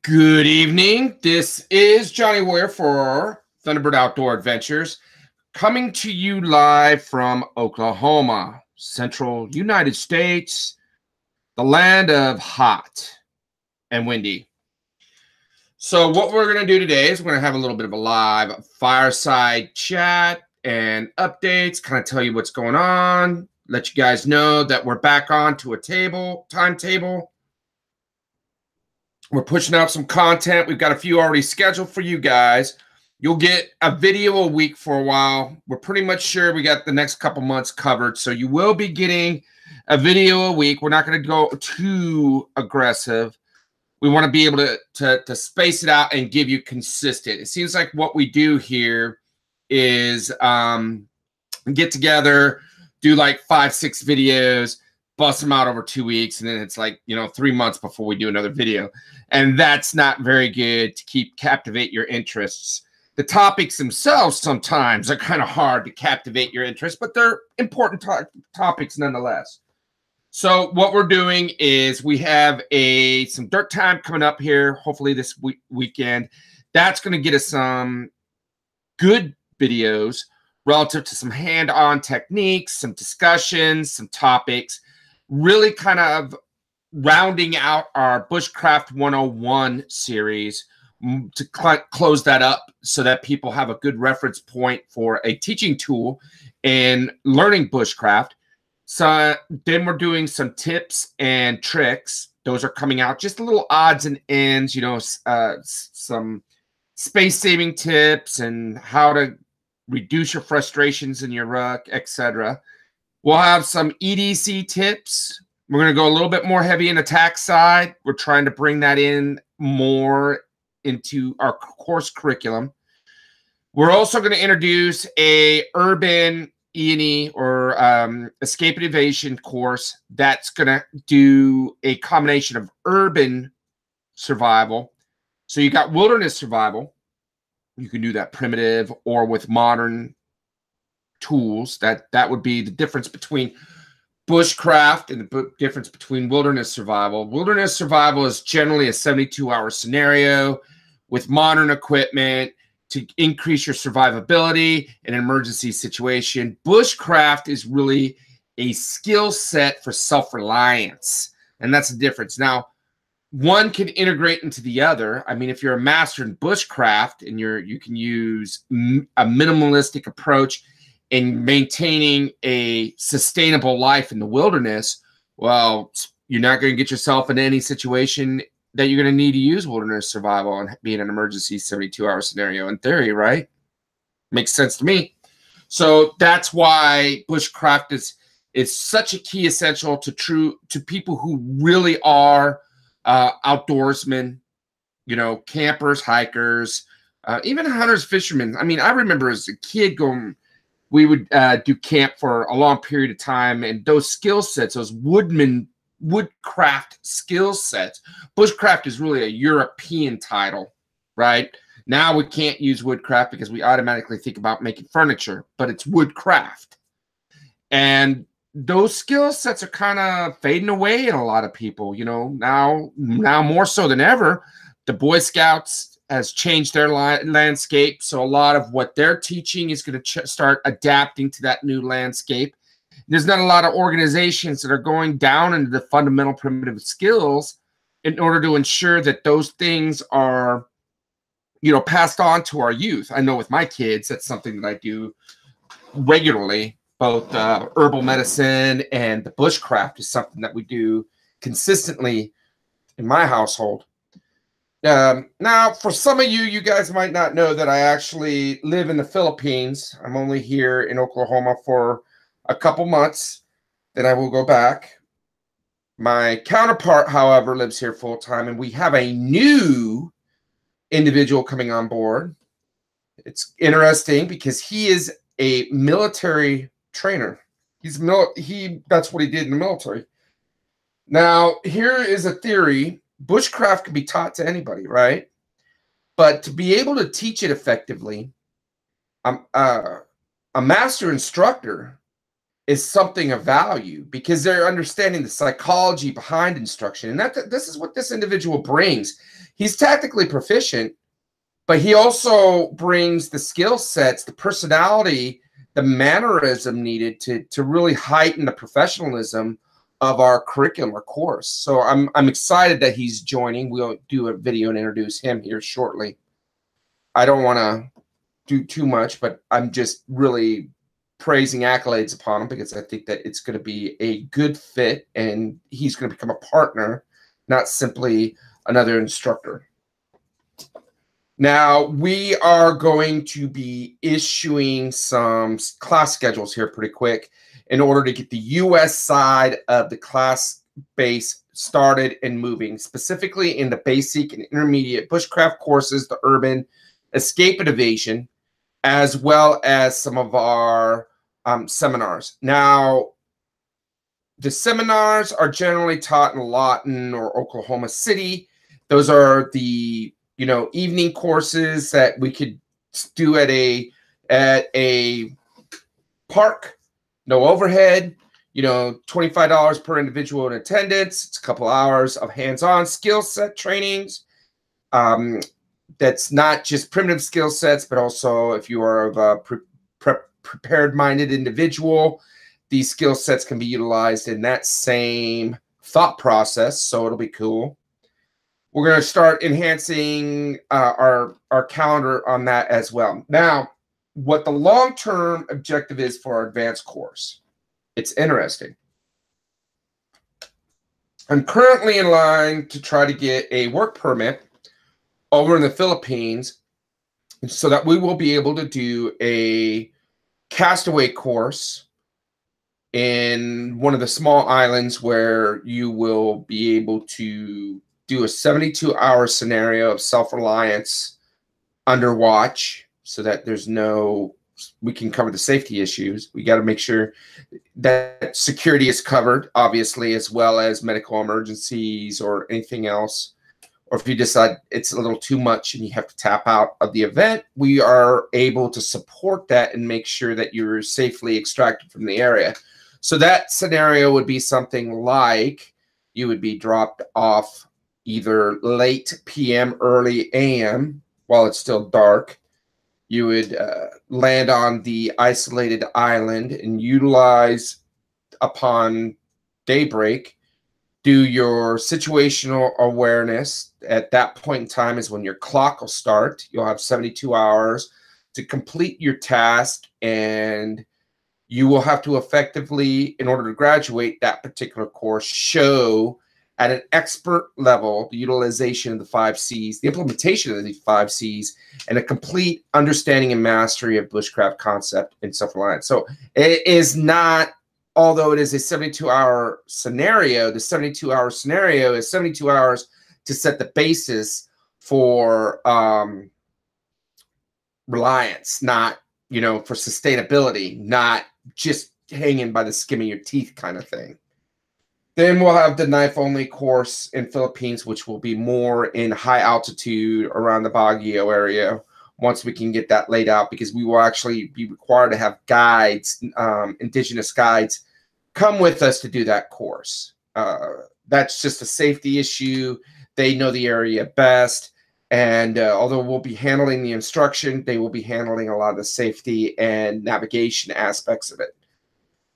Good evening. This is Johnny Ware for Thunderbird Outdoor Adventures, coming to you live from Oklahoma, central United States, the land of hot and windy. So what we're going to do today is we're going to have a little bit of a live fireside chat and updates, kind of tell you what's going on, let you guys know that we're back on to a timetable. We're pushing out some content. We've got a few already scheduled for you guys. You'll get a video a week for a while. We're pretty much sure we got the next couple months covered. So you will be getting a video a week. We're not going to go too aggressive. We want to be able to space it out and give you consistent. It seems like what we do here is get together, do like 5-6 videos, bust them out over 2 weeks, and then it's like, 3 months before we do another video. And that's not very good to captivate your interests. The topics themselves sometimes are kind of hard to captivate your interest, but they're important topics nonetheless. So what we're doing is we have some dirt time coming up here, hopefully this weekend. That's going to get us some good videos relative to some hand-on techniques, some discussions, some topics, really kind of rounding out our Bushcraft 101 series to close that up so that people have a good reference point for a teaching tool in learning bushcraft. So then we're doing some tips and tricks. Those are coming out, just a little odds and ends, some space-saving tips and how to reduce your frustrations in your ruck, etc. We'll have some EDC tips. We're going to go a little bit more heavy in attack side. We're trying to bring that in more into our course curriculum. We're also going to introduce a urban E&E or escape and evasion course that's going to do a combination of urban survival. So you got wilderness survival. You can do that primitive or with modern tools. That would be the difference between bushcraft and the difference between wilderness survival. Wilderness survival is generally a 72-hour scenario with modern equipment to increase your survivability in an emergency situation. Bushcraft is really a skill set for self-reliance, and that's the difference. Now, one can integrate into the other. I mean, if you're a master in bushcraft and you can use a minimalistic approach in maintaining a sustainable life in the wilderness, well, you're not going to get yourself in any situation that you're going to need to use wilderness survival and be in an emergency 72-hour scenario in theory, right? Makes sense to me. So that's why bushcraft is such a key essential to people who really are outdoorsmen, campers, hikers, even hunters, fishermen. I mean, I remember as a kid we would do camp for a long period of time, and those skill sets, those woodcraft skill sets. Bushcraft is really a European title, right? Now we can't use woodcraft because we automatically think about making furniture, but it's woodcraft. And those skill sets are kind of fading away in a lot of people, now more so than ever. The Boy Scouts has changed their landscape, so a lot of what they're teaching is going to start adapting to that new landscape. There's not a lot of organizations that are going down into the fundamental primitive skills in order to ensure that those things are, passed on to our youth. I know with my kids, that's something that I do regularly. Both herbal medicine and the bushcraft is something that we do consistently in my household. Now, for some of you guys might not know that I actually live in the Philippines. I'm only here in Oklahoma for a couple months, then I will go back. My counterpart, however, lives here full time, and we have a new individual coming on board. It's interesting because he is a military trainer. That's what he did in the military. Now, here is a theory. Bushcraft can be taught to anybody, right? But to be able to teach it effectively, a master instructor is something of value because they're understanding the psychology behind instruction. And this is what this individual brings. He's tactically proficient, but he also brings the skill sets, the personality, the mannerism needed to really heighten the professionalism of our curriculum or course. So I'm excited that he's joining. We'll do a video and introduce him here shortly. I don't want to do too much, but I'm just really praising accolades upon him because I think that it's going to be a good fit and he's going to become a partner, not simply another instructor. Now, we are going to be issuing some class schedules here pretty quick in order to get the U.S. side of the class base started and moving, specifically in the basic and intermediate bushcraft courses, the urban, escape and evasion, as well as some of our seminars. Now, the seminars are generally taught in Lawton or Oklahoma City. Those are the evening courses that we could do at a park, no overhead, $25 per individual in attendance. It's a couple hours of hands-on skill set trainings. That's not just primitive skill sets, but also if you are of a prepared-minded individual, these skill sets can be utilized in that same thought process. So it'll be cool. We're going to start enhancing our calendar on that as well. Now, what the long-term objective is for our advanced course, it's interesting. I'm currently in line to try to get a work permit over in the Philippines so that we will be able to do a castaway course in one of the small islands where you will be able to do a 72-hour scenario of self-reliance under watch so that we can cover the safety issues. We got to make sure that security is covered, obviously, as well as medical emergencies or anything else. Or if you decide it's a little too much and you have to tap out of the event, we are able to support that and make sure that you're safely extracted from the area. So that scenario would be something like you would be dropped off either late PM, early AM, while it's still dark. You would land on the isolated island and utilize, upon daybreak, do your situational awareness. At that point in time is when your clock will start. You'll have 72 hours to complete your task, and you will have to effectively, in order to graduate that particular course, show at an expert level the utilization of the 5 C's, the implementation of the 5 C's, and a complete understanding and mastery of bushcraft concept and self-reliance. So it is not, although it is a 72-hour scenario, the 72-hour scenario is 72 hours to set the basis for reliance, not, for sustainability, not just hanging by the skin of your teeth kind of thing. Then we'll have the knife-only course in Philippines, which will be more in high altitude around the Baguio area once we can get that laid out, because we will actually be required to have guides, indigenous guides, come with us to do that course. That's just a safety issue. They know the area best. And although we'll be handling the instruction, they will be handling a lot of the safety and navigation aspects of it.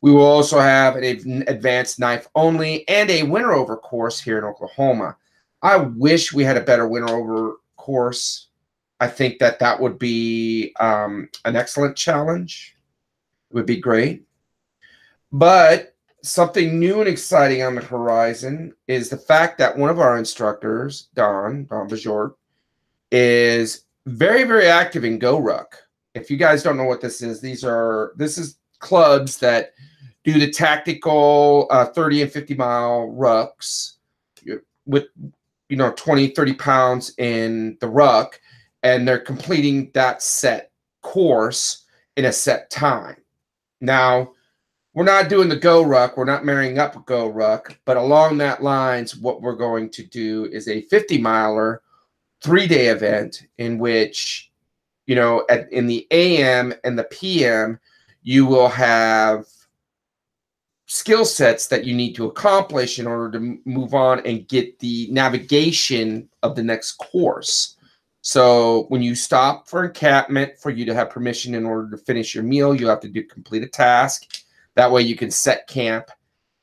We will also have an advanced knife only and a winter over course here in Oklahoma. I wish we had a better winter over course. I think that would be an excellent challenge. It would be great. But something new and exciting on the horizon is the fact that one of our instructors, Don Bajort, is very, very active in Go Ruck. If you guys don't know what this is, this is clubs that do the tactical 30 and 50 mile rucks with 20, 30 pounds in the ruck, and they're completing that set course in a set time. Now, we're not doing the Go Ruck, we're not marrying up a Go Ruck, but along that lines, what we're going to do is a 50 miler 3-day event in which, in the AM and the PM, you will have skill sets that you need to accomplish in order to move on and get the navigation of the next course. So when you stop for encampment, for you to have permission in order to finish your meal, you have to complete a task. That way you can set camp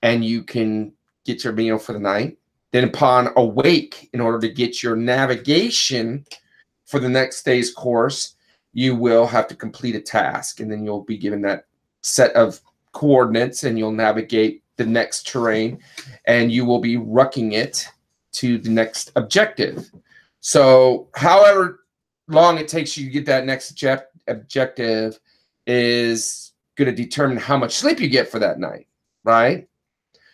and you can get your meal for the night. Then upon awake, in order to get your navigation for the next day's course, you will have to complete a task, and then you'll be given that set of coordinates and you'll navigate the next terrain and you will be rucking it to the next objective. So however long it takes you to get that next objective is going to determine how much sleep you get for that night, right?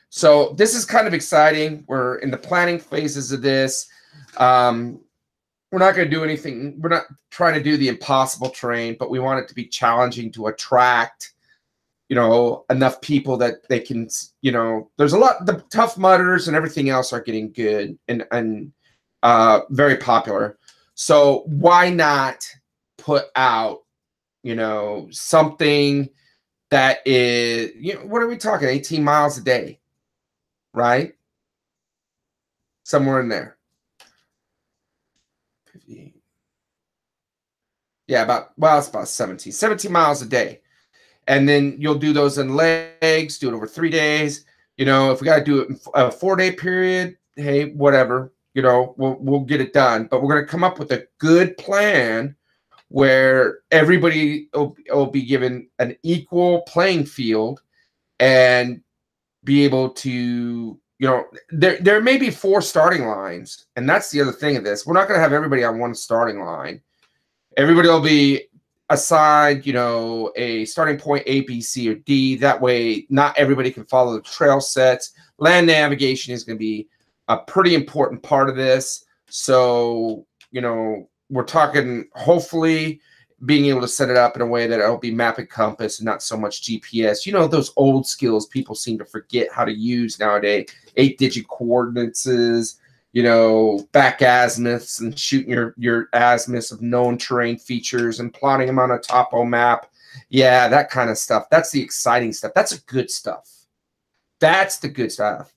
So this is kind of exciting. We're in the planning phases of this. We're not going to do anything. We're not trying to do the impossible terrain, but we want it to be challenging to attract, you know, enough people that they can, you know, there's a lot, the Tough Mudders and everything else are getting good and very popular. So why not put out, you know, something that is, you know, what are we talking, 18 miles a day, right? Somewhere in there. Yeah, it's about 17 miles a day. And then you'll do those in legs, do it over 3 days. You know, if we got to do it in a 4-day period, hey, whatever, you know, we'll get it done. But we're going to come up with a good plan where everybody will be given an equal playing field and be able to, you know, there may be 4 starting lines. And that's the other thing of this. We're not going to have everybody on one starting line. Everybody will be assigned, you know, a starting point A, B, C, or D. That way, not everybody can follow the trail sets. Land navigation is going to be a pretty important part of this. So, you know, we're talking hopefully being able to set it up in a way that it'll be map and compass and not so much GPS. You know, those old skills people seem to forget how to use nowadays. 8-digit coordinates, you know, back azimuths and shooting your azimuths of known terrain features and plotting them on a topo map. Yeah, that kind of stuff. That's the exciting stuff. That's the good stuff. That's the good stuff.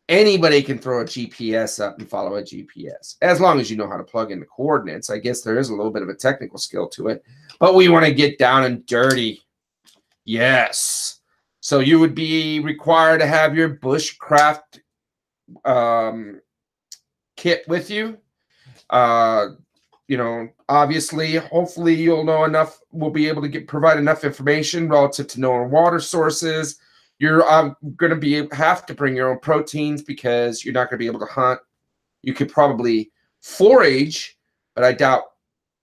Anybody can throw a GPS up and follow a GPS, as long as you know how to plug in the coordinates. I guess there is a little bit of a technical skill to it, but we want to get down and dirty. Yes. So you would be required to have your Bushcraft kit with you. You know, obviously, hopefully you'll know enough. We'll be able to provide enough information relative to known water sources. You're going to have to bring your own proteins because you're not going to be able to hunt. You could probably forage, but I doubt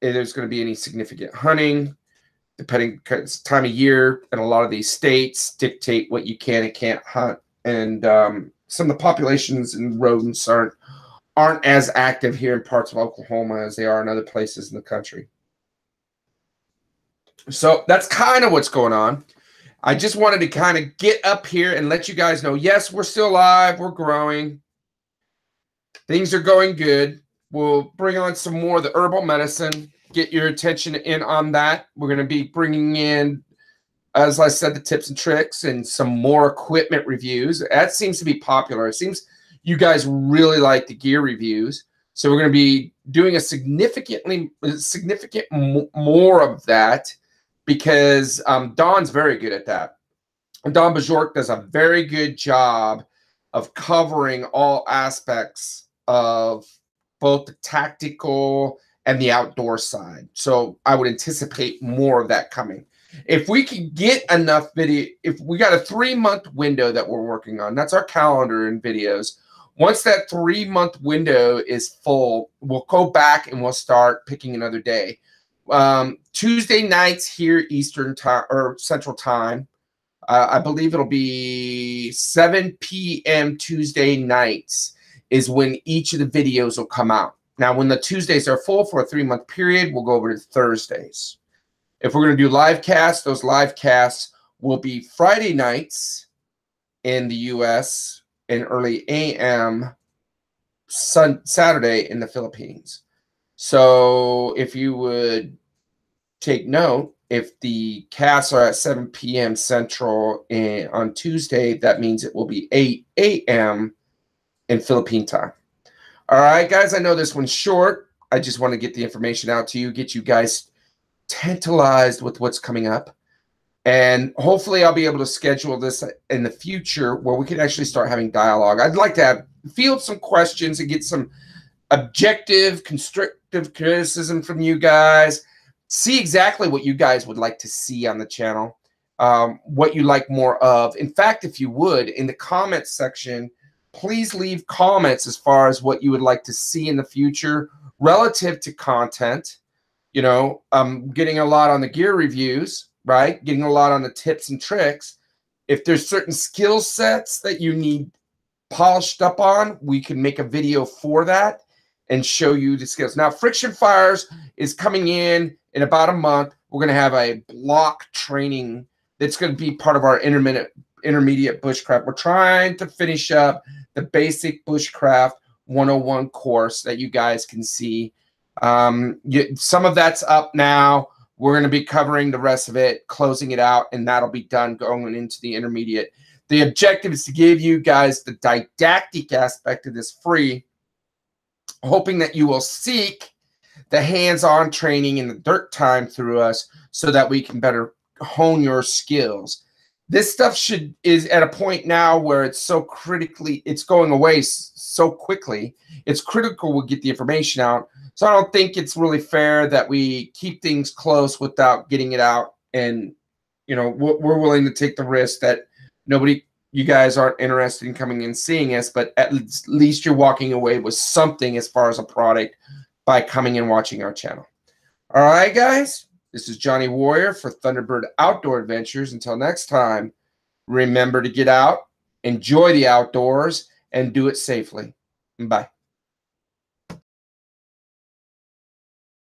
there's going to be any significant hunting, depending, because time of year and a lot of these states dictate what you can and can't hunt. And some of the populations and rodents aren't as active here in parts of Oklahoma as they are in other places in the country. So that's kind of what's going on. I just wanted to kind of get up here and let you guys know, yes, we're still alive. We're growing. Things are going good. We'll bring on some more of the herbal medicine, get your attention in on that. We're going to be bringing in, as I said, the tips and tricks and some more equipment reviews. That seems to be popular. It seems you guys really like the gear reviews. So we're going to be doing a significant more of that, because Don's very good at that. Don Bajork does a very good job of covering all aspects of both the tactical and the outdoor side. So I would anticipate more of that coming. If we can get enough video, if we got a 3-month window that we're working on, that's our calendar and videos. Once that 3-month window is full, we'll go back and we'll start picking another day. Tuesday nights here, Eastern time or Central time. I believe it'll be 7 p.m. Tuesday nights is when each of the videos will come out. Now, when the Tuesdays are full for a 3-month period, we'll go over to Thursdays. If we're going to do live casts, those live casts will be Friday nights in the U.S. and early a.m. Saturday in the Philippines. So if you would take note, if the casts are at 7 p.m. Central on Tuesday, that means it will be 8 a.m. in Philippine time. All right, guys, I know this one's short. I just want to get the information out to you, get you guys tantalized with what's coming up. And hopefully I'll be able to schedule this in the future where we can actually start having dialogue. I'd like to field some questions and get some objective, constructive criticism from you guys. See exactly what you guys would like to see on the channel, what you like more of. In fact, if you would, in the comments section, please leave comments as far as what you would like to see in the future relative to content. You know, I'm getting a lot on the gear reviews, right? Getting a lot on the tips and tricks. If there's certain skill sets that you need polished up on, we can make a video for that and show you the skills. Now, Friction Fires is coming in about a month. We're going to have a block training that's going to be part of our intermediate bushcraft. We're trying to finish up the basic bushcraft 101 course that you guys can see. Some of that's up now. We're going to be covering the rest of it, closing it out, and that'll be done going into the intermediate. The objective is to give you guys the didactic aspect of this free, hoping that you will seek the hands-on training in the dirt time through us so that we can better hone your skills. This stuff is at a point now where it's so critically, it's going away so quickly. It's critical we get the information out. So I don't think it's really fair that we keep things close without getting it out. And, you know, we're willing to take the risk that you guys aren't interested in coming and seeing us, but at least you're walking away with something as far as a product by coming and watching our channel. All right, guys, this is Johnny Warrior for Thunderbird Outdoor Adventures. Until next time, remember to get out, enjoy the outdoors, and do it safely. Bye.